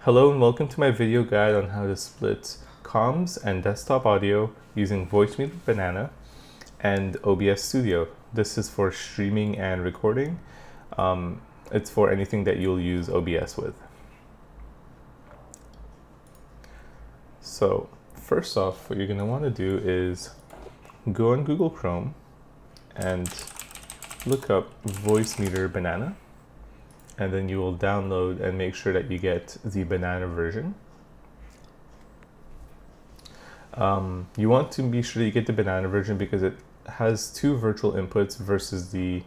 Hello and welcome to my video guide on how to split comms and desktop audio using Voicemeeter Banana and OBS Studio. This is for streaming and recording. It's for anything that you'll use OBS with. So first off, what you're going to want to do is go on Google Chrome and look up Voicemeeter Banana. And then you will download and make sure that you get the banana version. You want to be sure that you get the banana version because it has two virtual inputs versus the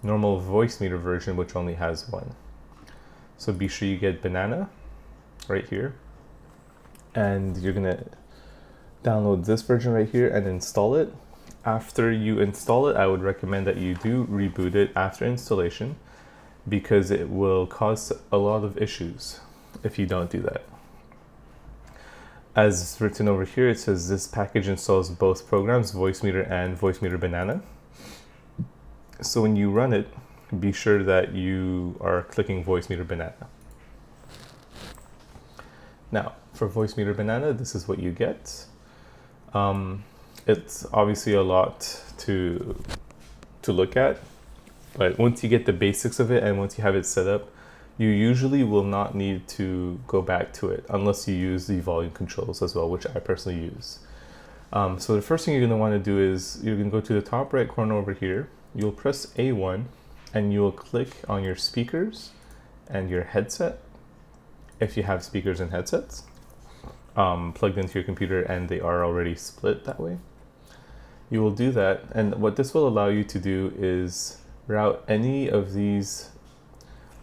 normal Voicemeeter version, which only has one. So be sure you get banana right here. And you're gonna download this version right here and install it. After you install it, I would recommend that you do reboot it after installation, because it will cause a lot of issues if you don't do that. As written over here, it says this package installs both programs, Voicemeeter and Voicemeeter Banana. So when you run it, be sure that you are clicking Voicemeeter Banana. Now, for Voicemeeter Banana, this is what you get. It's obviously a lot to look at. But once you get the basics of it and once you have it set up, you usually will not need to go back to it unless you use the volume controls as well, which I personally use. So the first thing you're going to want to do is you're going to go to the top right corner over here. You'll press A1 and you'll click on your speakers and your headset, if you have speakers and headsets plugged into your computer and they are already split that way. You will do that, and what this will allow you to do is route any of these,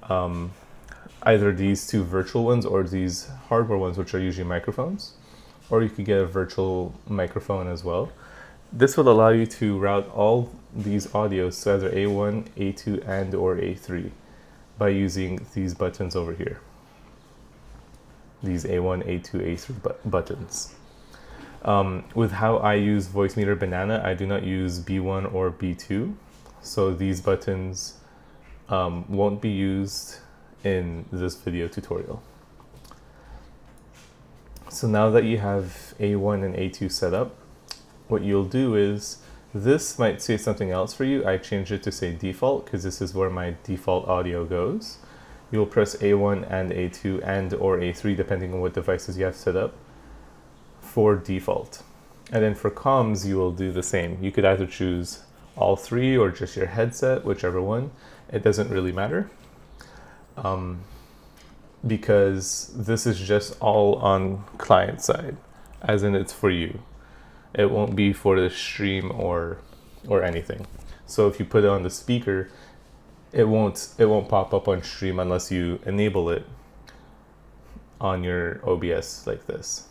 either these two virtual ones or these hardware ones, which are usually microphones, or you could get a virtual microphone as well. This will allow you to route all these audios to either A1, A2, and or A3 by using these buttons over here. These A1, A2, A3 buttons. With how I use Voicemeeter Banana, I do not use B1 or B2. So these buttons won't be used in this video tutorial. So now that you have A1 and A2 set up, what you'll do is, this might say something else for you. I changed it to say default because this is where my default audio goes. You'll press A1 and A2 and or A3 depending on what devices you have set up for default. And then for comms, you will do the same. You could either choose all three or just your headset, whichever one. It doesn't really matter because this is just all on client side, as in it's for you. It won't be for the stream or anything. So if you put it on the speaker, it won't pop up on stream unless you enable it on your OBS like this.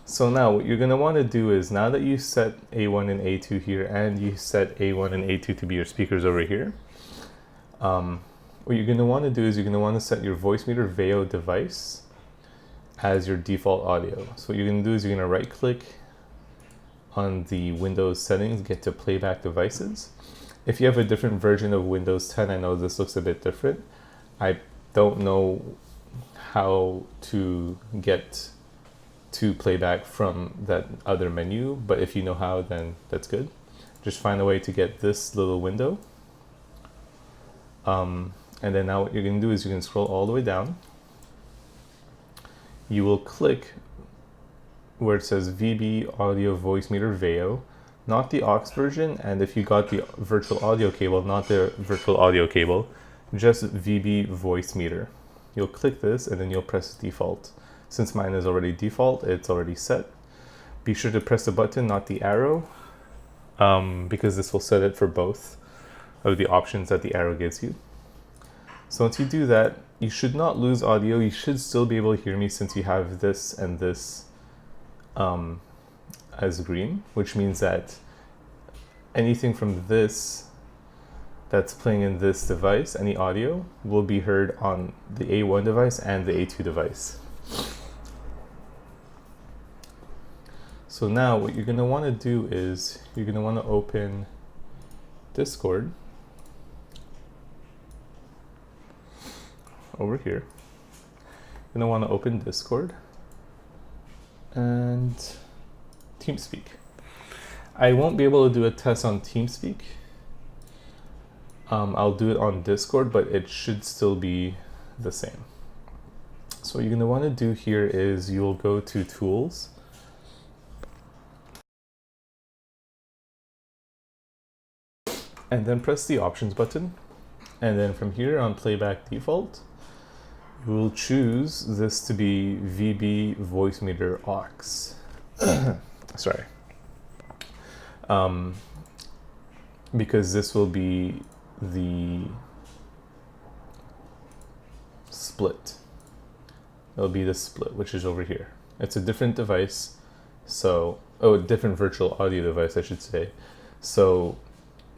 So now what you're going to want to do is, now that you set A1 and A2 here and you set A1 and A2 to be your speakers over here, what you're going to want to do is you're going to want to set your Voicemeeter VAIO device as your default audio. So what you're going to do is you're going to right click on the Windows settings, get to playback devices. If you have a different version of Windows 10, I know this looks a bit different. I don't know how to get to playback from that other menu, but if you know how, then that's good. Just find a way to get this little window. And then now what you're going to do is you can scroll all the way down. You will click where it says VB Audio Voicemeeter VAIO, not the aux version, and if you got the virtual audio cable, not the virtual audio cable, just VB Voicemeeter. You'll click this and then you'll press default. Since mine is already default, it's already set. Be sure to press the button, not the arrow, because this will set it for both of the options that the arrow gives you. So once you do that, you should not lose audio. You should still be able to hear me since you have this and this as green, which means that anything from this that's playing in this device, any audio, will be heard on the A1 device and the A2 device. So now what you're going to want to do is you're going to want to open Discord over here. You're gonna want to open Discord and TeamSpeak. I won't be able to do a test on TeamSpeak. I'll do it on Discord, but it should still be the same. So what you're gonna want to do here is you'll go to Tools, and then press the Options button. And then from here on Playback Default, you will choose this to be VB Voicemeeter aux. Sorry. Because this will be the split. It'll be the split, which is over here. It's a different device, so, a different virtual audio device, I should say. So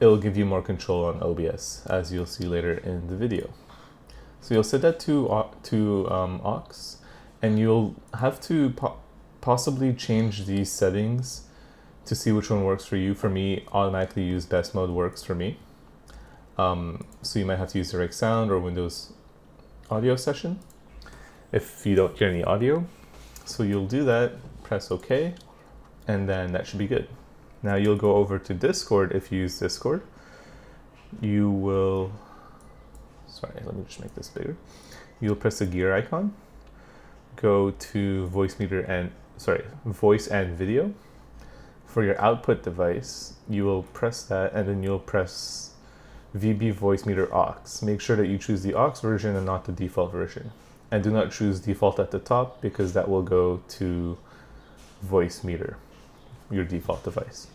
it'll give you more control on OBS, as you'll see later in the video. So you'll set that to aux, and you'll have to possibly change these settings to see which one works for you. For me, automatically use best mode works for me. So you might have to use direct sound or Windows audio session if you don't hear any audio. So you'll do that, press OK, and then that should be good. Now you'll go over to Discord. If you use Discord, you will, sorry, let me just make this bigger. You'll press the gear icon, go to Voicemeeter and, voice and video. For your output device, you will press that, and then you'll press VB Voicemeeter aux. Make sure that you choose the aux version and not the default version. And do not choose default at the top, because that will go to Voicemeeter, your default device,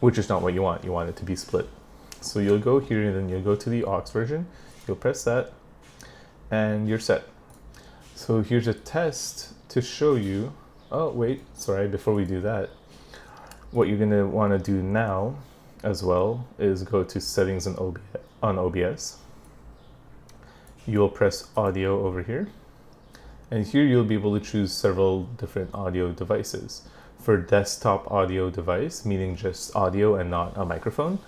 which is not what you want. You want it to be split. So you'll go here, and then you'll go to the aux version. You'll press that, and you're set. So here's a test to show you. Oh, wait, sorry, before we do that, what you're gonna wanna do now as well is go to settings on OBS. You'll press audio over here. And here you'll be able to choose several different audio devices. For desktop audio device, meaning just audio and not a microphone,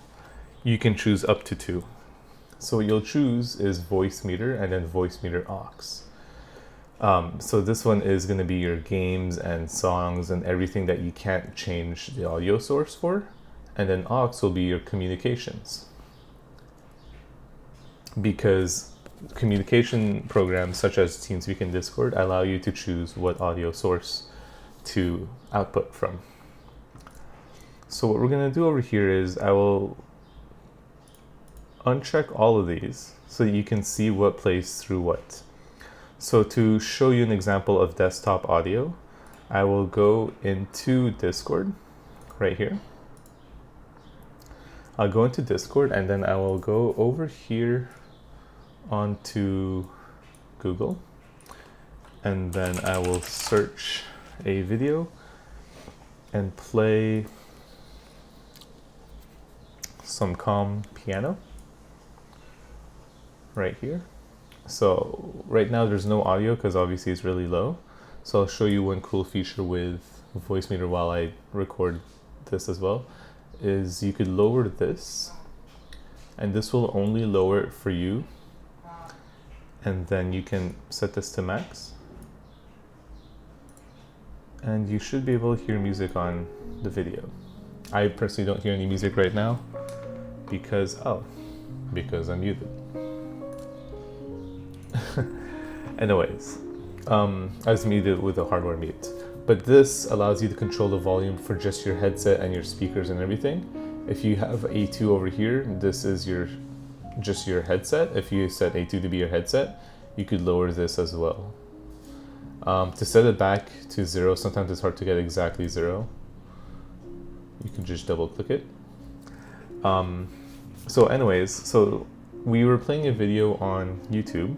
you can choose up to 2. So what you'll choose is Voicemeeter and then Voicemeeter aux. So this one is going to be your games and songs and everything that you can't change the audio source for. And then aux will be your communications. Because communication programs such as TeamSpeak and Discord allow you to choose what audio source to output from. So what we're going to do over here is I will uncheck all of these so that you can see what plays through what. So to show you an example of desktop audio, I will go into Discord right here. I'll go into Discord, and then I will go over here onto Google, and then I will search a video and play some calm piano right here. So right now there's no audio because obviously it's really low. So I'll show you one cool feature with Voicemeeter while I record this as well, is you could lower this, and this will only lower it for you. And then you can set this to max. And you should be able to hear music on the video. I personally don't hear any music right now because I'm muted. Anyways, I was muted with a hardware mute. But this allows you to control the volume for just your headset and your speakers and everything. If you have A2 over here, this is just your headset. If you set A2 to be your headset, you could lower this as well. To set it back to 0, sometimes it's hard to get exactly 0. You can just double click it. So anyways, so we were playing a video on YouTube,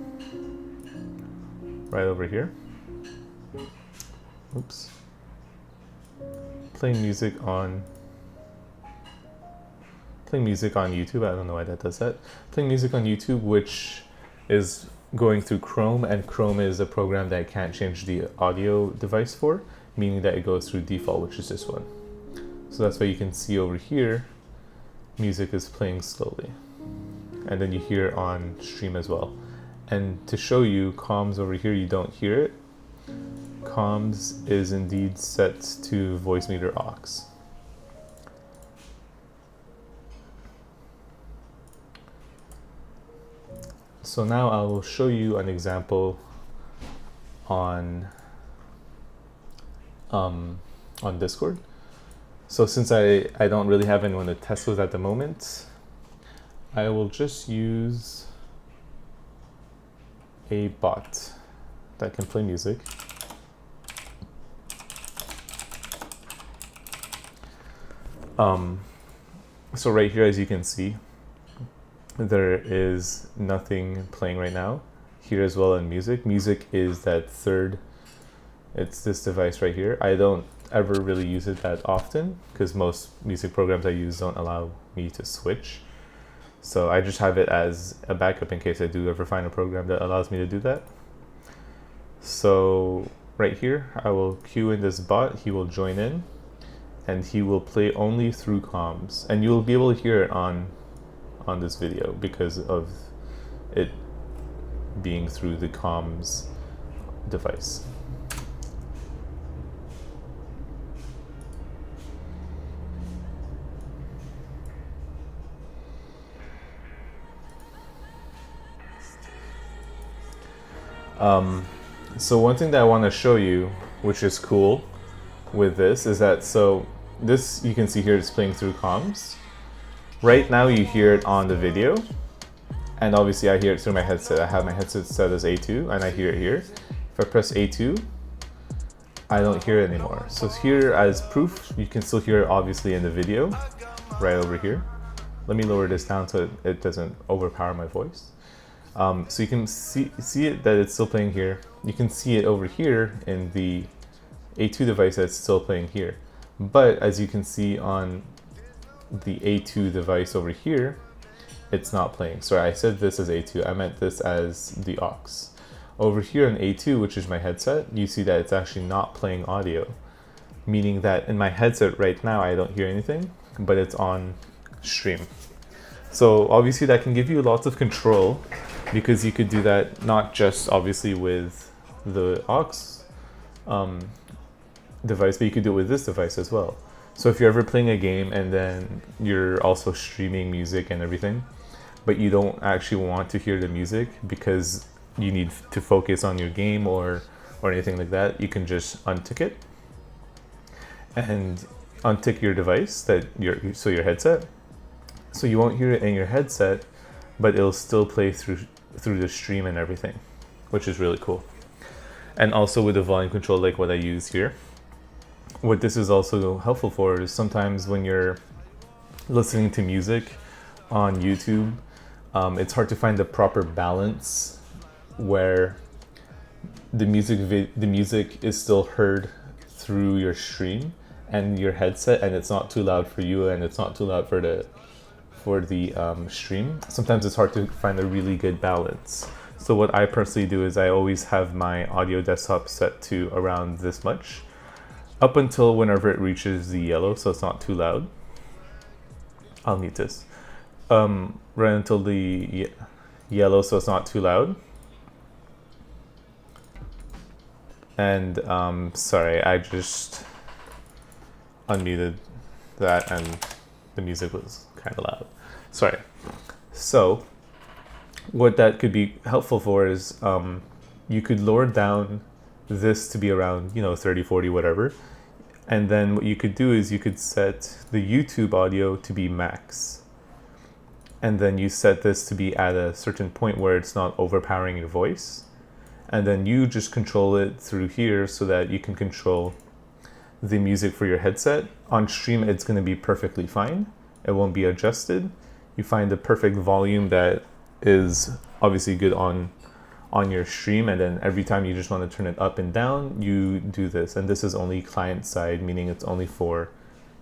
right over here. Oops. Playing music on YouTube. I don't know why that does that. Playing music on YouTube, which is going through Chrome, and Chrome is a program that I can't change the audio device for, meaning that it goes through default, which is this one. So that's why you can see over here, music is playing slowly. And then you hear on stream as well. And to show you, comms over here, you don't hear it. Comms is indeed set to Voicemeeter aux. So now I will show you an example on Discord. So since I don't really have anyone to test with at the moment, I will just use a bot that can play music. So right here, as you can see, there is nothing playing right now. Here as well in music. Music is that third, it's this device right here. I don't ever really use it that often because most music programs I use don't allow me to switch. So I just have it as a backup in case I do ever find a program that allows me to do that. So right here, I will queue in this bot, he will join in, and he will play only through comms. And you'll be able to hear it on this video because of it being through the comms device. So one thing that I want to show you, which is cool with this, is that so this, you can see here, it's playing through comms. Right now you hear it on the video, and obviously I hear it through my headset. I have my headset set as A2 and I hear it here. If I press A2, I don't hear it anymore. So here, as proof, you can still hear it obviously in the video, right over here. Let me lower this down so it doesn't overpower my voice. So you can see it that it's still playing here. You can see it over here in the A2 device that's still playing here. But as you can see on the A2 device over here, it's not playing. Sorry, I said this as A2, I meant this as the aux. Over here in A2, which is my headset, you see that it's actually not playing audio, meaning that in my headset right now I don't hear anything, but it's on stream. So obviously that can give you lots of control, because you could do that not just obviously with the aux device, but you could do it with this device as well. So if you're ever playing a game and then you're also streaming music and everything, but you don't actually want to hear the music because you need to focus on your game or anything like that, you can just untick it and untick your device, your headset. So you won't hear it in your headset, but it'll still play through the stream and everything, which is really cool. And also with the volume control, like what I use here. What this is also helpful for is sometimes when you're listening to music on YouTube, it's hard to find the proper balance where the music is still heard through your stream and your headset, and it's not too loud for you and it's not too loud for the stream. Sometimes it's hard to find a really good balance. So what I personally do is I always have my audio desktop set to around this much, up until whenever it reaches the yellow, so it's not too loud. I'll mute this. Right until the yellow, so it's not too loud. And sorry, I just unmuted that and the music was kind of loud. Sorry. So what that could be helpful for is you could lower down this to be around, 30, 40, whatever. And then what you could do is you could set the YouTube audio to be max. And then you set this to be at a certain point where it's not overpowering your voice. And then you just control it through here so that you can control the music for your headset. On stream, it's going to be perfectly fine. It won't be adjusted. You find the perfect volume that is obviously good on your stream, and then every time you just want to turn it up and down, you do this. And this is only client side, meaning it's only for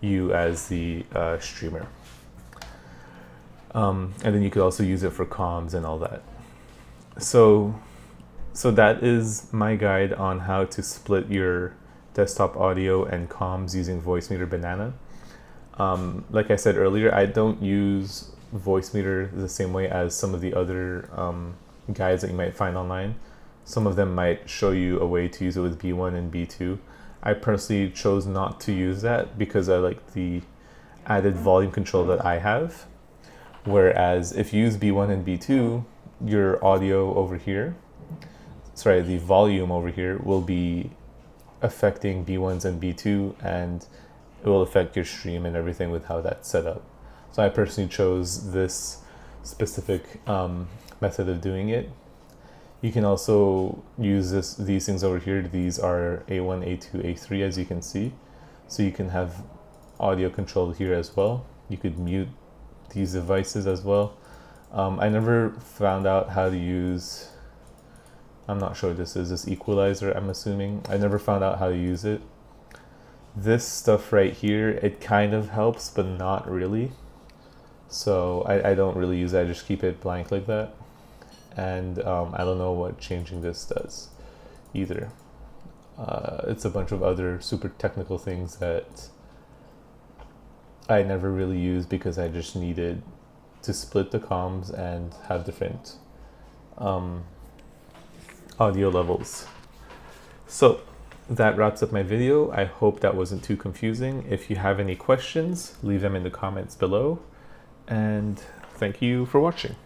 you as the streamer. And then you could also use it for comms and all that. So that is my guide on how to split your desktop audio and comms using Voicemeeter Banana. Like I said earlier, I don't use Voicemeeter the same way as some of the other guides that you might find online. Some of them might show you a way to use it with B1 and B2. I personally chose not to use that because I like the added volume control that I have. Whereas if you use B1 and B2, your audio over here, sorry, the volume over here will be affecting B1s and B2, and it will affect your stream and everything with how that's set up. So I personally chose this specific method of doing it. You can also use these things over here. These are A1, A2, A3, as you can see. So you can have audio control here as well. You could mute these devices as well. I never found out how to use, I'm not sure what this is, this equalizer, I'm assuming. I never found out how to use it. This stuff right here, it kind of helps, but not really. So I don't really use it, I just keep it blank like that. And I don't know what changing this does either. It's a bunch of other super technical things that I never really used because I just needed to split the comms and have different audio levels. So that wraps up my video. I hope that wasn't too confusing. If you have any questions, leave them in the comments below. And thank you for watching.